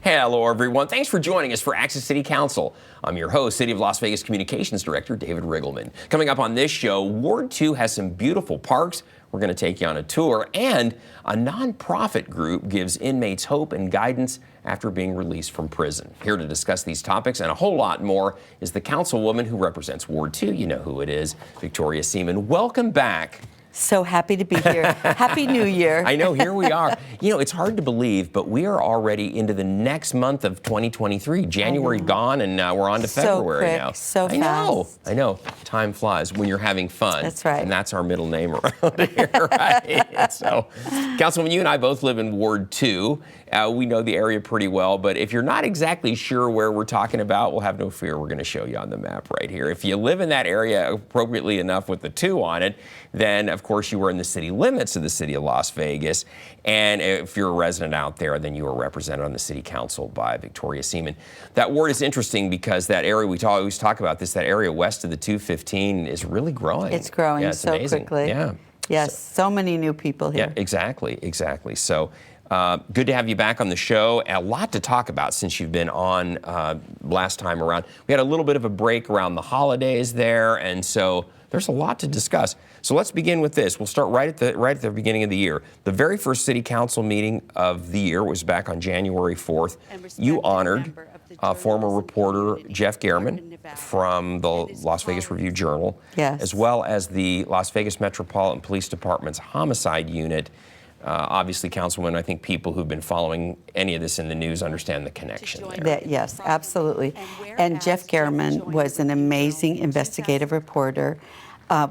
Hello, everyone. Thanks for joining us for Access City Council. I'm your host, City of Las Vegas Communications Director David Riggleman. Coming up on this show, Ward 2 has some beautiful parks. We're going to take you on a tour, and a nonprofit group gives inmates hope and guidance after being released from prison. Here to discuss these topics and a whole lot more is the councilwoman who represents Ward 2. You know who it is, Victoria Seaman. Welcome back. So happy to be here. Happy New Year. I know, here we are. You know, it's hard to believe, but we are already into the next month of 2023. January gone, and we're on to February quick, now. So fast. I know. Time flies when you're having fun. That's right. And that's our middle name around here, right? So, Councilwoman, you and I both live in Ward 2. We know the area pretty well, but if you're not exactly sure where we're talking about, well, have no fear. We're going to show you on the map right here. If you live in that area appropriately enough with the 2 on it, then, of course, you are in the city limits of the city of Las Vegas. And if you're a resident out there, then you are represented on the city council by Victoria Seaman. That ward is interesting because that area, we always talk about this, that area west of the 215 is really growing. It's growing so amazing. quickly. Yeah. Yes, so many new people here. Yeah, exactly. So good to have you back on the show. A lot to talk about since you've been on last time around. We had a little bit of a break around the holidays there, and so there's a lot to discuss. So let's begin with this. We'll start right at the beginning of the year. The very first city council meeting of the year was back on January 4th. You honored former reporter Jeff Gehrman from the Las Vegas Review-Journal, as well as the Las Vegas Metropolitan Police Department's homicide unit. Obviously, Councilwoman, I think people who've been following any of this in the news understand the connection there. Yes, absolutely. And Jeff Gehrman was an amazing investigative reporter,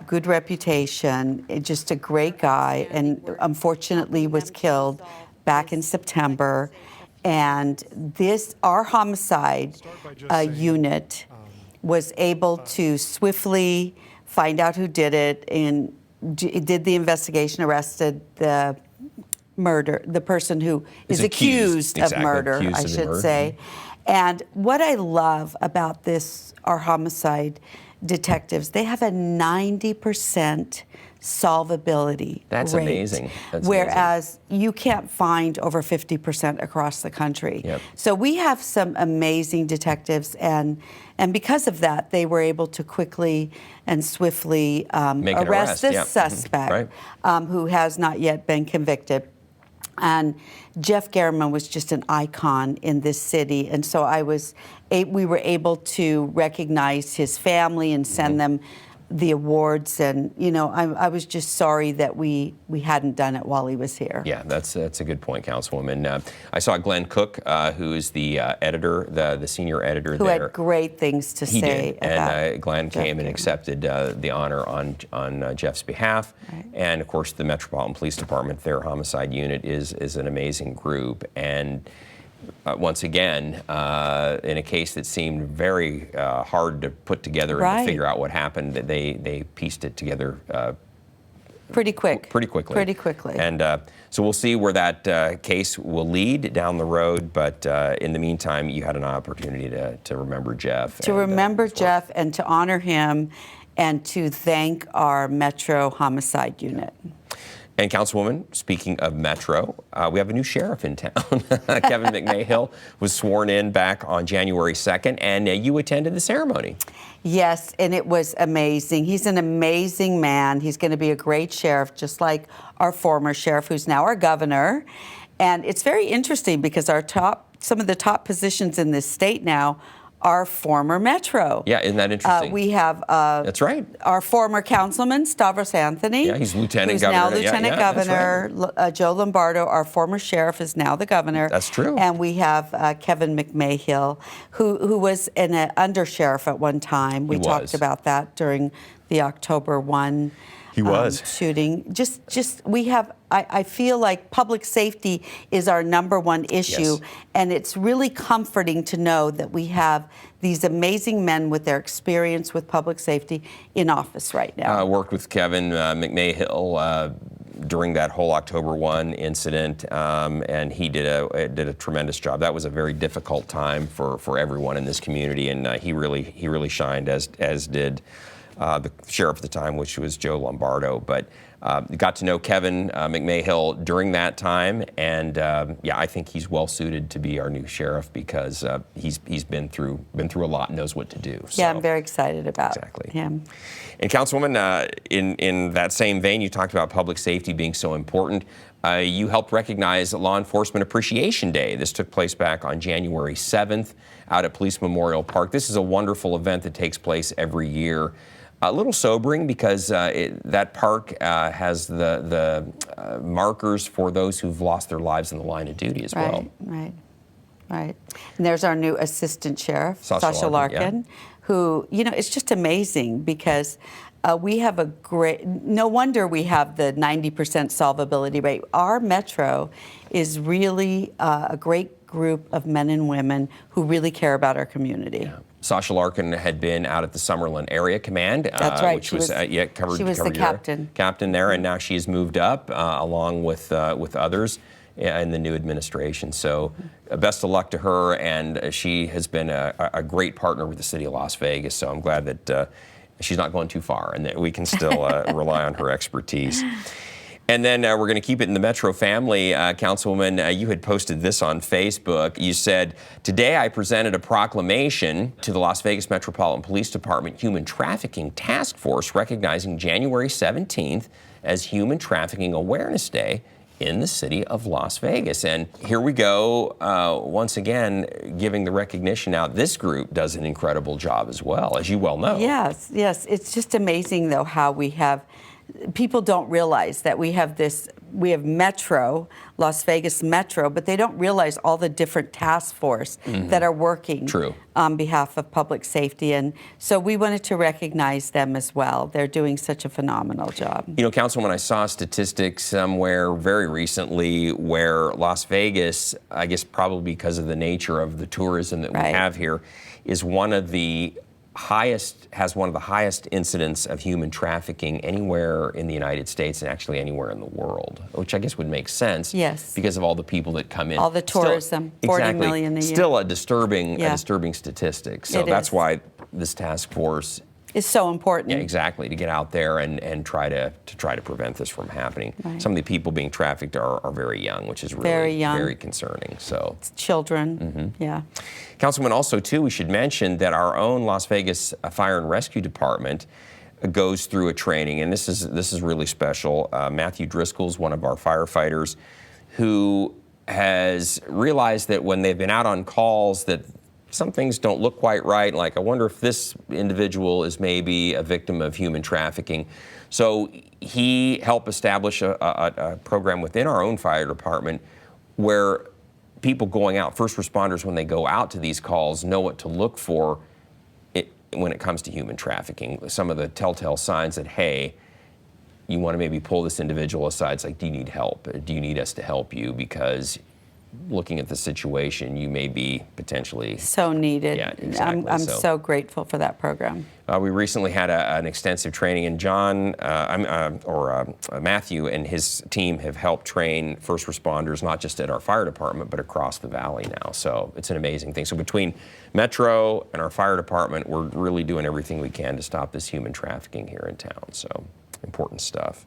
good reputation, just a great guy, and unfortunately was killed back in September. And our homicide unit was able to swiftly find out who did it and did the investigation, arrested the person who is accused of murder, I should say. And what I love about our homicide detectives, they have a 90% solvability That's rate, amazing. whereas you can't find over 50% across the country. Yep. So we have some amazing detectives, and because of that, they were able to quickly and swiftly arrest this suspect who has not yet been convicted. And Jeff Gehrman was just an icon in this city, and so we were able to recognize his family and send them the awards, and I was just sorry that we hadn't done it while he was here. Yeah, that's a good point, Councilwoman. I saw Glenn Cook, who is the editor, the senior editor who there. Who had great things to say about and Glenn came and accepted the honor on Jeff's behalf. Right. And of course, the Metropolitan Police Department, their homicide unit is an amazing group. And once again, in a case that seemed very hard to put together and to figure out what happened, they pieced it together pretty quickly. And so we'll see where that case will lead down the road. But in the meantime, you had an opportunity to remember Jeff. To remember Jeff and to honor him and to thank our Metro Homicide Unit. And Councilwoman, speaking of Metro, we have a new sheriff in town. Kevin McMahill was sworn in back on January 2nd, and you attended the ceremony. Yes, and it was amazing. He's an amazing man. He's going to be a great sheriff, just like our former sheriff, who's now our governor. And it's very interesting because some of the top positions in this state now are former Metro. Yeah, isn't that interesting? We have that's right. Our former councilman, Stavros Anthony. Yeah, he's lieutenant governor. Now lieutenant governor. Right. Joe Lombardo, our former sheriff, is now the governor. That's true. And we have Kevin McMahill, who was an undersheriff at one time. We talked about that during the October 1 shooting. I feel like public safety is our #1 issue, and it's really comforting to know that we have these amazing men with their experience with public safety in office right now. I worked with Kevin McMahill during that whole October 1 incident, and he did a tremendous job. That was a very difficult time for everyone in this community, and he really shined, as did the sheriff at the time, which was Joe Lombardo. But Got to know Kevin McMahill during that time, and yeah, I think he's well suited to be our new sheriff because he's been through a lot and knows what to do. So. Yeah, I'm very excited about him. And Councilwoman, in that same vein, you talked about public safety being so important. You helped recognize Law Enforcement Appreciation Day. This took place back on January 7th out at Police Memorial Park. This is a wonderful event that takes place every year. A little sobering because that park has the markers for those who've lost their lives in the line of duty as well. Right. And there's our new assistant sheriff, Sasha yeah. Larkin, who, you know, it's just amazing because we have a great, no wonder we have the 90% solvability rate. Our metro is really a great group of men and women who really care about our community. Yeah. Sasha Larkin had been out at the Summerlin Area Command, That's right. which she was the captain there, and now she has moved up along with others in the new administration. So best of luck to her, and she has been a great partner with the city of Las Vegas. So I'm glad that she's not going too far, and that we can still rely on her expertise. And then we're going to keep it in the Metro family. Councilwoman, you had posted this on Facebook. You said, today I presented a proclamation to the Las Vegas Metropolitan Police Department Human Trafficking Task Force recognizing January 17th as Human Trafficking Awareness Day in the city of Las Vegas. And here we go, once again, giving the recognition out. This group does an incredible job as well, as you well know. Yes. It's just amazing, though, how we have, people don't realize that we have Metro, Las Vegas Metro, but they don't realize all the different task force that are working on behalf of public safety. And so we wanted to recognize them as well. They're doing such a phenomenal job. You know, Councilwoman, I saw statistics somewhere very recently where Las Vegas, I guess probably because of the nature of the tourism that we have here, is has one of the highest incidents of human trafficking anywhere in the United States and actually anywhere in the world, which I guess would make sense. Yes. Because of all the people that come in. All the tourism, 40 million a year. Still a disturbing statistic. So that's why this task force is so important. Yeah, exactly, to get out there and try to prevent this from happening. Some of the people being trafficked are very young, which is really very concerning. So it's children. Yeah. Councilman, also too, we should mention that our own Las Vegas Fire and Rescue Department goes through a training, and this is really special. Matthew Driscoll's one of our firefighters who has realized that when they've been out on calls that some things don't look quite right, like I wonder if this individual is maybe a victim of human trafficking. So he helped establish a program within our own fire department where people going out, first responders, when they go out to these calls, know what to look for when it comes to human trafficking. Some of the telltale signs that, hey, you want to maybe pull this individual aside. It's like, do you need help? Do you need us to help you? Because looking at the situation, you may be potentially so needed. Yeah, exactly. I'm so grateful for that program. We recently had an extensive training, and Matthew and his team have helped train first responders, not just at our fire department, but across the valley now. So it's an amazing thing. So between Metro and our fire department, we're really doing everything we can to stop this human trafficking here in town. So important stuff.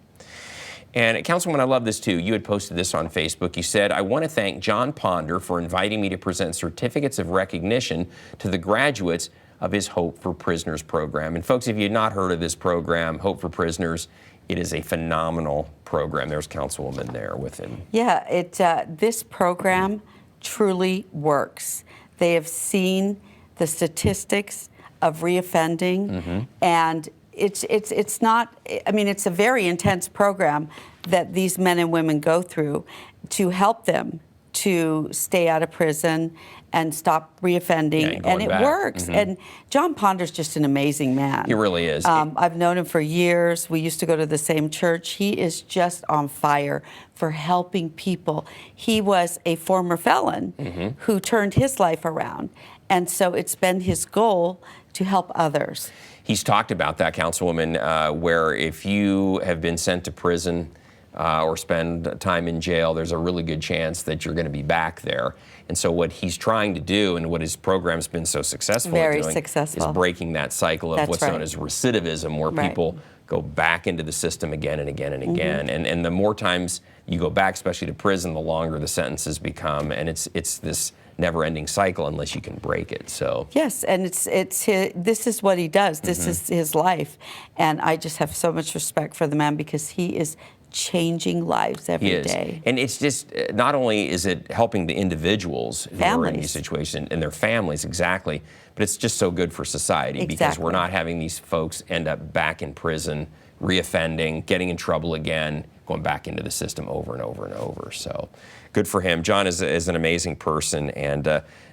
And Councilwoman, I love this too. You had posted this on Facebook. You said, I want to thank John Ponder for inviting me to present certificates of recognition to the graduates of his Hope for Prisoners program. And folks, if you've not heard of this program, Hope for Prisoners, it is a phenomenal program. There's Councilwoman there with him. Yeah, this program truly works. They have seen the statistics of reoffending, and it's not, I mean, it's a very intense program that these men and women go through to help them to stay out of prison and stop reoffending, and it works. And John Ponder's just an amazing man. He really is. I've known him for years. We used to go to the same church. He is just on fire for helping people. He was a former felon who turned his life around, and so it's been his goal to help others. He's talked about that, Councilwoman, where if you have been sent to prison or spend time in jail, there's a really good chance that you're going to be back there. And so what he's trying to do, and what his program's been so successful at doing, is breaking that cycle of what's known as recidivism, where people go back into the system again and again and Mm-hmm. again. And the more times you go back, especially to prison, the longer the sentences become. And it's this never-ending cycle unless you can break it. So Yes, and this is what he does. This Mm-hmm. is his life, and I just have so much respect for the man because he is changing lives every he is. day. And it's just, not only is it helping the individuals who are in these Families. situations and their families, exactly, but it's just so good for society because we're Exactly. not having these folks end up back in prison, reoffending, getting in trouble again, going back into the system over and over and over. So good for him. John is an amazing person, and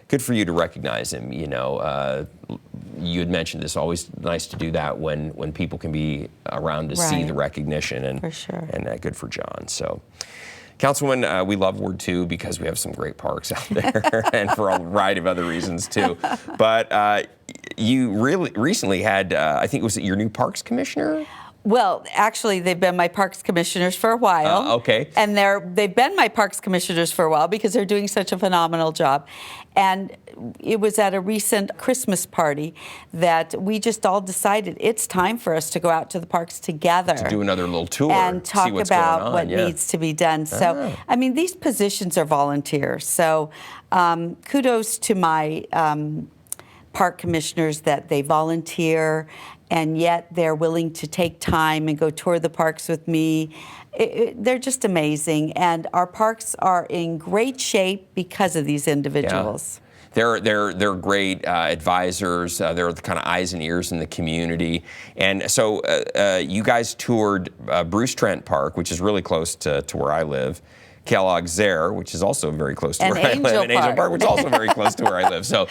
good for you to recognize him. You know, you had mentioned this, always nice to do that when people can be around to see Right. the recognition, and For sure. and good for John. So, Councilwoman, we love Ward 2 because we have some great parks out there, and for a variety of other reasons too. But you really recently had, I think, was it your new Parks Commissioner? Well, actually, they've been my parks commissioners for a while. Okay. And they've been my parks commissioners for a while because they're doing such a phenomenal job. And it was at a recent Christmas party that we just all decided it's time for us to go out to the parks together. To do another little tour and talk see what's about going on. what Yeah. needs to be done. So, I mean, these positions are volunteer. So, kudos to my park commissioners that they volunteer and yet they're willing to take time and go tour the parks with me. They're just amazing, and our parks are in great shape because of these individuals. They're great advisors. They're the kind of eyes and ears in the community. And so you guys toured Bruce Trent Park, which is really close to where I live. Kellogg's there, which is also very close to And where I Angel live, and Angel Park. Park, which is also very close to where I live. So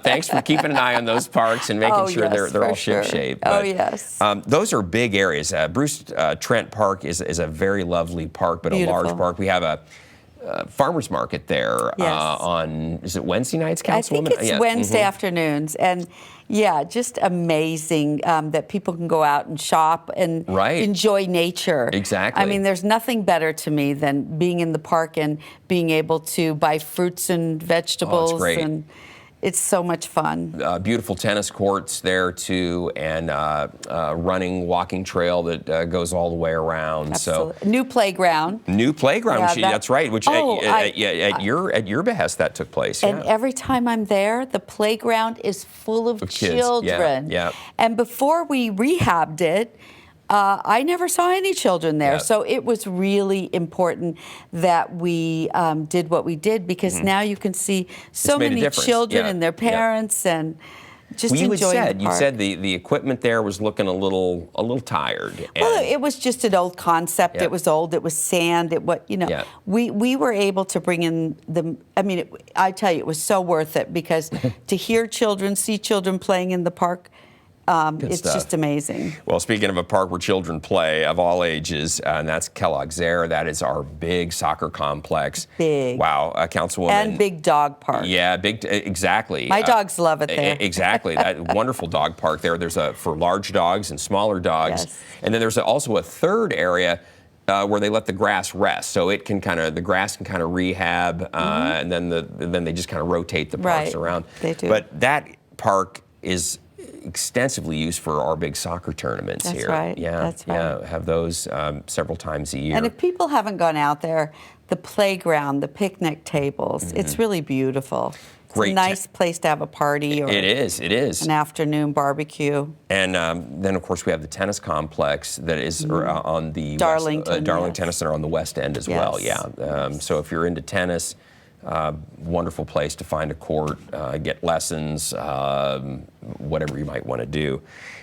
thanks for keeping an eye on those parks and making Oh, sure yes, they're all for sure. ship-shape. Oh, But, yes. those are big areas. Bruce Trent Park is a very lovely park, but Beautiful. a large park. We have a farmers market there Yes. on, is it Wednesday nights, I Councilwoman? think it's Yeah. Wednesday Mhm. afternoons, and yeah, just amazing that people can go out and shop and Right. enjoy nature. Exactly. I mean, there's nothing better to me than being in the park and being able to buy fruits and vegetables. great. And it's so much fun. Beautiful tennis courts there too, and running, walking trail that goes all the way around. Absolutely. New playground. So new playground. Yeah, That's right. Which at your behest that took place. And Yeah. every time I'm there, the playground is full of Of kids. children. Yeah. And before we rehabbed it, I never saw any children there. Yeah. So it was really important that we did what we did because now you can see so made a many difference. children Yeah. and their Yeah. parents and just Well, you enjoying had said the park. the equipment there was looking a little tired. Well, and- it was just an old concept. Yeah. It was old. It was sand. Yeah. We were able to bring in the. I mean, I tell you, it was so worth it because to hear children, see children playing in the park, it's stuff. just amazing. Well, speaking of a park where children play of all ages, and that's Kellogg's there. That is our big soccer complex. Big. Wow, Councilwoman. And big dog park. Yeah, exactly. My dogs love it there. Exactly. That wonderful dog park there. There's for large dogs and smaller dogs. Yes. And then there's also a third area where they let the grass rest, so it can the grass can kind of rehab, and then they just kind of rotate the parks Right. around. They do. But that park is extensively used for our big soccer tournaments That's here. right. Yeah, That's yeah, right. have those several times a year. And if people haven't gone out there, the playground, the picnic tables, it's really beautiful. It's Great a nice place to have a party or it is. an afternoon barbecue. And then, of course, we have the tennis complex that is on the Darlington, Darling yes. Tennis Center on the west end as well. Yes. Yeah. So if you're into tennis, wonderful place to find a court, get lessons, whatever you might want to do.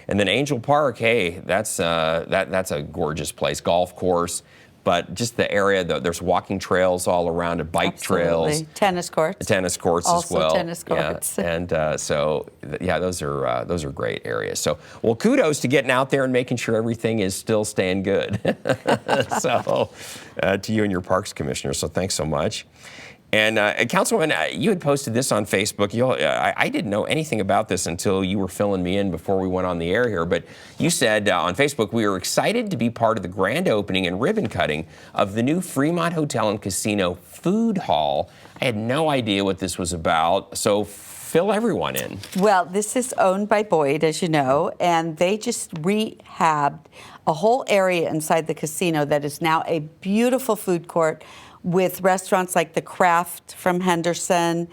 And then Angel Park, hey, that's a gorgeous place. Golf course. But just the area, there's walking trails all around it, bike trails. Absolutely. Tennis courts. Tennis courts Also as well. tennis courts. Yeah. And those are great areas. So, well, kudos to getting out there and making sure everything is still staying good. So, to you and your parks commissioner. So, thanks so much. And Councilwoman, you had posted this on Facebook. I didn't know anything about this until you were filling me in before we went on the air here. But you said on Facebook, we are excited to be part of the grand opening and ribbon cutting of the new Fremont Hotel and Casino Food Hall. I had no idea what this was about. So fill everyone in. Well, this is owned by Boyd, as you know, and they just rehabbed a whole area inside the casino that is now a beautiful food court with restaurants like the Craft from Henderson,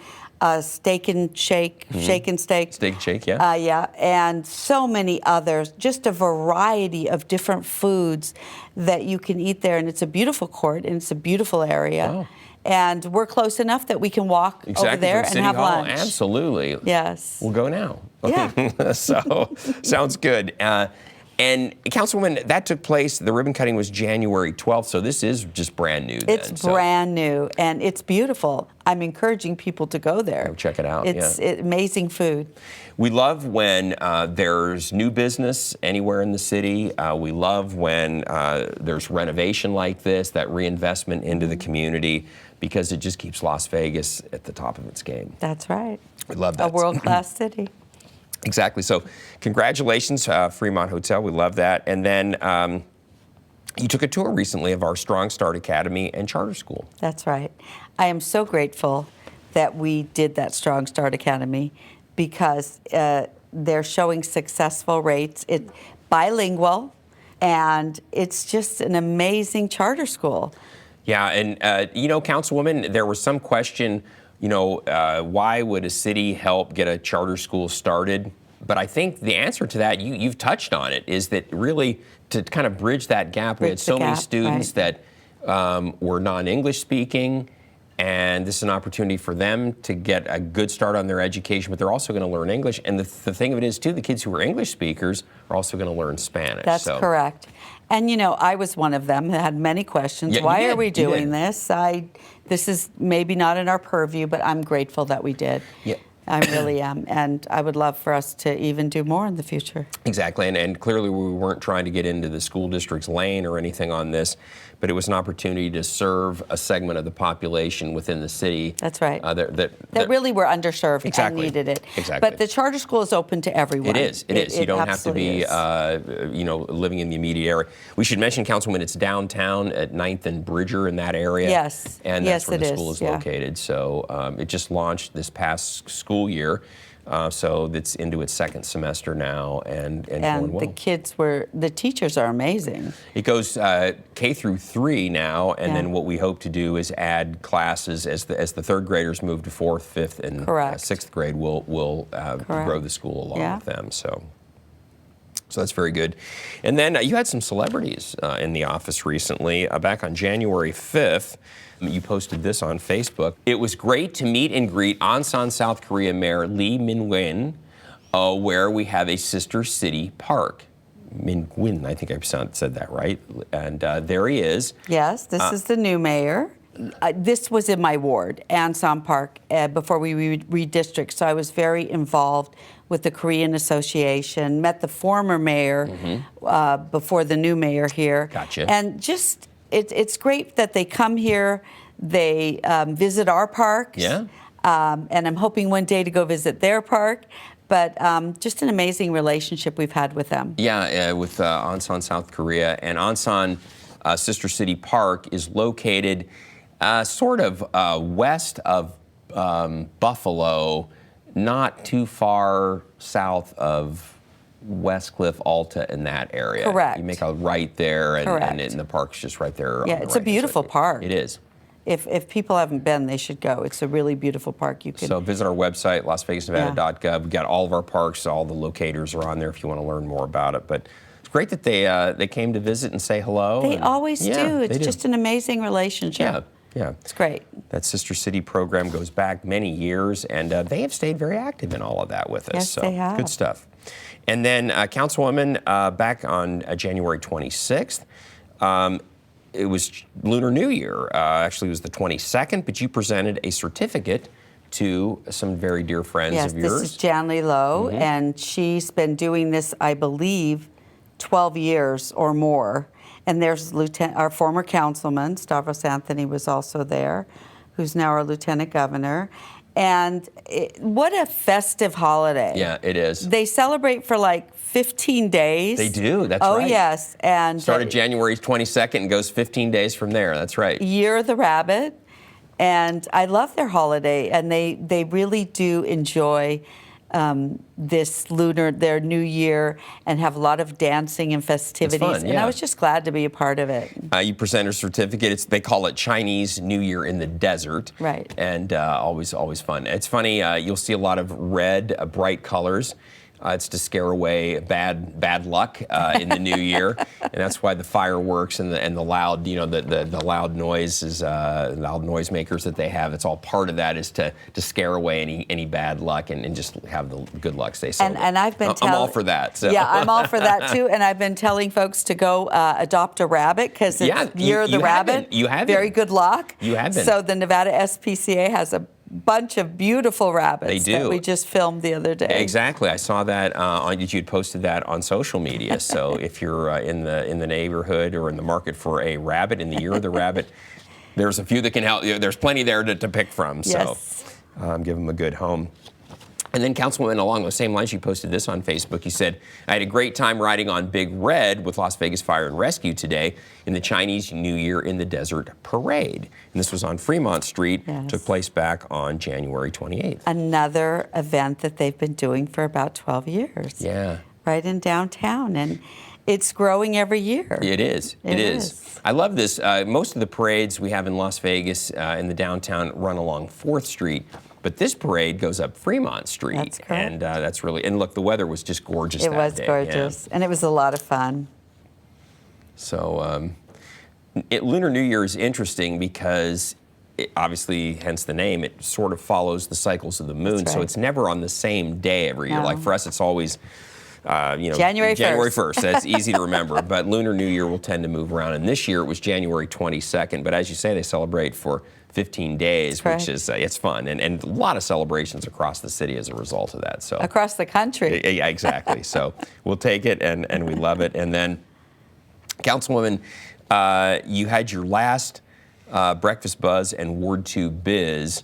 Steak and Shake, Shake and Steak. Steak and Shake, yeah. Yeah, and so many others. Just a variety of different foods that you can eat there, and it's a beautiful court, and it's a beautiful area. Wow. And we're close enough that we can walk over there and have lunch. Absolutely. Yes. We'll go now. Yeah. So, sounds good. And Councilwoman, that took place, the ribbon cutting was January 12th, so this is just brand new then. It's brand new, and it's beautiful. I'm encouraging people to go there. Go check it out. It's amazing food. We love when there's new business anywhere in the city. We love when there's renovation like this, that reinvestment into the community, because it just keeps Las Vegas at the top of its game. That's right. We love that. A world-class city. Exactly. So congratulations, Fremont Hotel. We love that. And then you took a tour recently of our Strong Start Academy and Charter School. That's right. I am so grateful that we did that Strong Start Academy because they're showing successful rates. It's bilingual, and it's just an amazing charter school. Yeah, and Councilwoman, there was some question, why would a city help get a charter school started? But I think the answer to that, you've touched on it, is that really to kind of bridge that gap. We had so many students that were non-English speaking, and this is an opportunity for them to get a good start on their education, but they're also going to learn English. And the thing of it is, too, the kids who are English speakers are also going to learn Spanish. That's correct. And, I was one of them that had many questions. Yeah, why are we doing this? This is maybe not in our purview, but I'm grateful that we did. Yeah. I really am, and I would love for us to even do more in the future. Exactly, and clearly we weren't trying to get into the school district's lane or anything on this, but it was an opportunity to serve a segment of the population within the city. That's right. That really were underserved and needed it. Exactly. But the charter school is open to everyone. It is. You don't have to be, living in the immediate area. We should mention, Councilwoman, it's downtown at 9th and Bridger in that area. Yes. And that's where the school is yeah. located. So it just launched this past school year. So it's into its second semester now and going well. The teachers are amazing. It goes K through 3 now, and then what we hope to do is add classes as the third graders move to 4th, 5th, and 6th grade. We'll grow the school along with them. So that's very good. And then you had some celebrities in the office recently. Back on January 5th, you posted this on Facebook. It was great to meet and greet Ansan, South Korea Mayor Lee Min-win, where we have a sister city park. Min-win, I think I said that right. And there he is. Yes, this is the new mayor. This was in my ward, Ansan Park, before we redistricted. So I was very involved with the Korean Association, met the former mayor before the new mayor here. Gotcha. And just, it's great that they come here, they visit our parks. Yeah. And I'm hoping one day to go visit their park. But just an amazing relationship we've had with them. Yeah, with Ansan, South Korea. And Ansan Sister City Park is located sort of west of Buffalo, not too far south of Westcliff, Alta, in that area. Correct. You make a right there, and the park's just right there. Yeah, it's a beautiful park. It is. If people haven't been, they should go. It's a really beautiful park. So visit our website, lasvegasnevada.gov. We've got all of our parks, all the locators are on there if you want to learn more about it. But it's great that they came to visit and say hello. They always do. It's just an amazing relationship. Yeah. Yeah. It's great. That Sister City program goes back many years, and they have stayed very active in all of that with us. Yes, so they have. Good stuff. And then, Councilwoman, back on January 26th, it was Lunar New Year. Actually, it was the 22nd, but you presented a certificate to some very dear friends of yours. Yes, this is Janley Lowe, and she's been doing this, I believe, 12 years or more. And there's our former councilman, Stavros Anthony, was also there. who's now our lieutenant governor. And what a festive holiday. Yeah, it is. They celebrate for like 15 days. They do, that's right. right. Oh, yes. And started January 22nd and goes 15 days from there. That's right. Year of the Rabbit. And I love their holiday, and they really do enjoy their New Year, and have a lot of dancing and festivities. It's fun, yeah. And I was just glad to be a part of it. You present a certificate. They call it Chinese New Year in the Desert. Right. And always fun. It's funny, you'll see a lot of red, bright colors. It's to scare away bad luck in the new year, and that's why the fireworks and the loud, the loud noises, loud noisemakers that they have. It's all part of that, is to scare away any bad luck and just have the good luck stay. So and I've been I'm all for that. So. Yeah, I'm all for that too. And I've been telling folks to go adopt a rabbit, because it's Year of the Rabbit. You have very good luck. You have been. So the Nevada SPCA has a bunch of beautiful rabbits They do. that we just filmed the other day. Exactly, I saw that you'd posted that on social media. So if you're in the neighborhood or in the market for a rabbit in the Year of the Rabbit, there's a few that can help. There's plenty there to pick from. Yes. So give them a good home. And then, Councilwoman, along those same lines, you posted this on Facebook. You said, I had a great time riding on Big Red with Las Vegas Fire and Rescue today in the Chinese New Year in the Desert Parade. And this was on Fremont Street. Yes. Took place back on January 28th. Another event that they've been doing for about 12 years. Yeah. Right in downtown. And it's growing every year. It is. It is. I love this. Most of the parades we have in Las Vegas in the downtown run along 4th Street. But this parade goes up Fremont Street. That's correct. And that's really, and look, the weather was just gorgeous It that was day. gorgeous. Yeah. And it was a lot of fun. So Lunar New Year is interesting because, obviously, hence the name, it sort of follows the cycles of the moon. That's So right. it's never on the same day every year. No. Like for us, it's always, January 1st. That's easy to remember. But Lunar New Year will tend to move around. And this year it was January 22nd. But as you say, they celebrate for 15 days, which is, it's fun. And a lot of celebrations across the city as a result of that. So Across the country. Yeah, exactly. So we'll take it, and we love it. And then, Councilwoman, you had your last Breakfast Buzz and Ward 2 Biz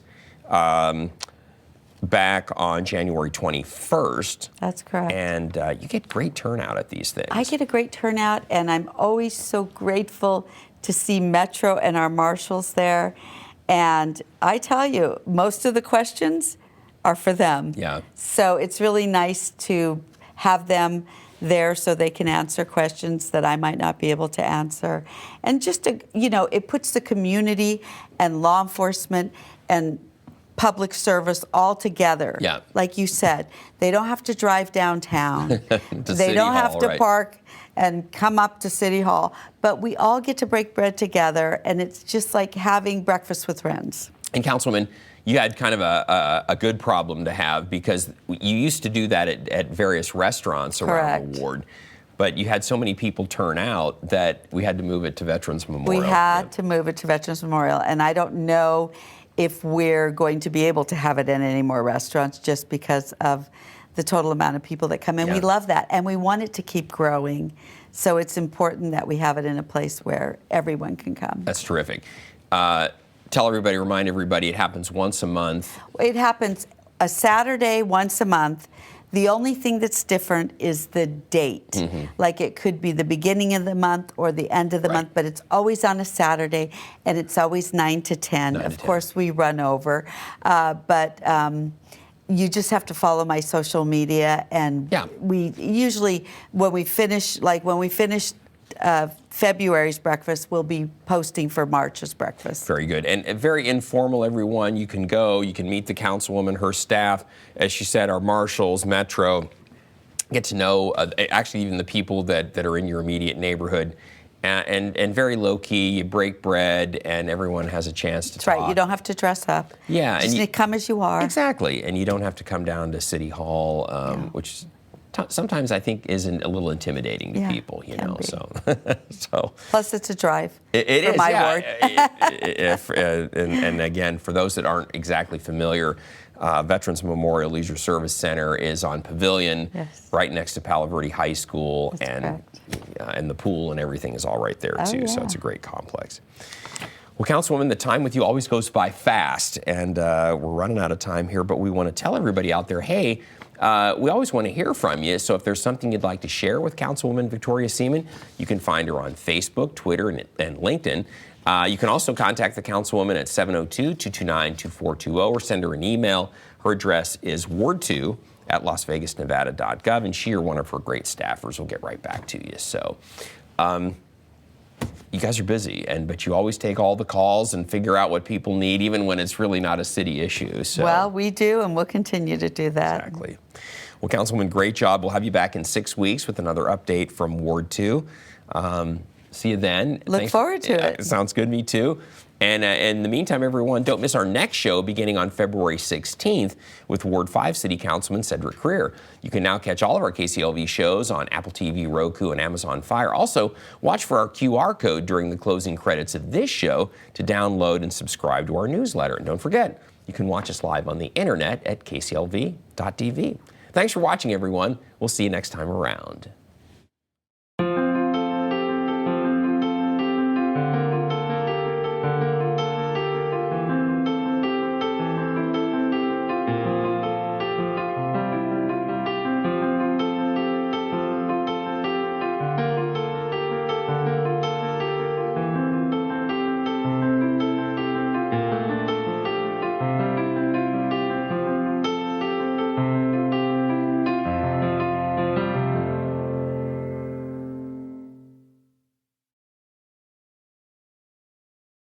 back on January 21st. That's correct. And you get great turnout at these things. I get a great turnout, and I'm always so grateful to see Metro and our marshals there. And I tell you, most of the questions are for them. Yeah. So it's really nice to have them there so they can answer questions that I might not be able to answer. And just to, it puts the community and law enforcement and public service all together. Yeah. Like you said, they don't have to drive downtown. They City don't have Hall, to right. park and come up to City Hall. But we all get to break bread together, and it's just like having breakfast with friends. And Councilwoman, you had kind of a good problem to have, because you used to do that at various restaurants around Correct. the ward. But you had so many people turn out that we had to move it to Veterans Memorial. We had to move it to Veterans Memorial, and I don't know if we're going to be able to have it in any more restaurants, just because of the total amount of people that come in. Yeah. We love that, and we want it to keep growing. So it's important that we have it in a place where everyone can come. That's terrific. Remind everybody, it happens once a month. It happens a Saturday once a month. The only thing that's different is the date. Mm-hmm. Like it could be the beginning of the month or the end of the month, but it's always on a Saturday, and it's always 9 to 10. 9 to of 10. course, we run over, but you just have to follow my social media, and Yeah. we usually, when we finish February's breakfast, we'll be posting for March's breakfast. Very good. And very informal, everyone. You can go, you can meet the councilwoman, her staff, as she said, our marshals, Metro, get to know actually even the people that are in your immediate neighborhood. And very low-key, you break bread, and everyone has a chance to That's talk. right. You don't have to dress up. Yeah. Just come as you are. Exactly. And you don't have to come down to City Hall, which sometimes I think is a little intimidating to people, you know. Be. So Plus, it's a drive. It for is, my yeah. ward. And again, for those that aren't exactly familiar, Veterans Memorial Leisure Service Center is on Pavilion, Yes. right next to Palo Verde High School, That's correct. and the pool and everything is all right there too. So yeah. it's a great complex. Well, Councilwoman, the time with you always goes by fast, and we're running out of time here, but we want to tell everybody out there, hey, we always want to hear from you, so if there's something you'd like to share with Councilwoman Victoria Seaman, you can find her on Facebook, Twitter, and LinkedIn. You can also contact the Councilwoman at 702-229-2420 or send her an email. Her address is ward2@lasvegasnevada.gov, and she or one of her great staffers will get right back to you. So, you guys are busy, but you always take all the calls and figure out what people need, even when it's really not a city issue. So. Well, we do, and we'll continue to do that. Exactly. Well, Councilwoman, great job. We'll have you back in 6 weeks with another update from Ward 2. See you then. Look forward to it. Sounds good, me too. And in the meantime, everyone, don't miss our next show beginning on February 16th with Ward 5 City Councilman Cedric Creer. You can now catch all of our KCLV shows on Apple TV, Roku, and Amazon Fire. Also, watch for our QR code during the closing credits of this show to download and subscribe to our newsletter. And don't forget, you can watch us live on the internet at kclv.tv. Thanks for watching, everyone. We'll see you next time around.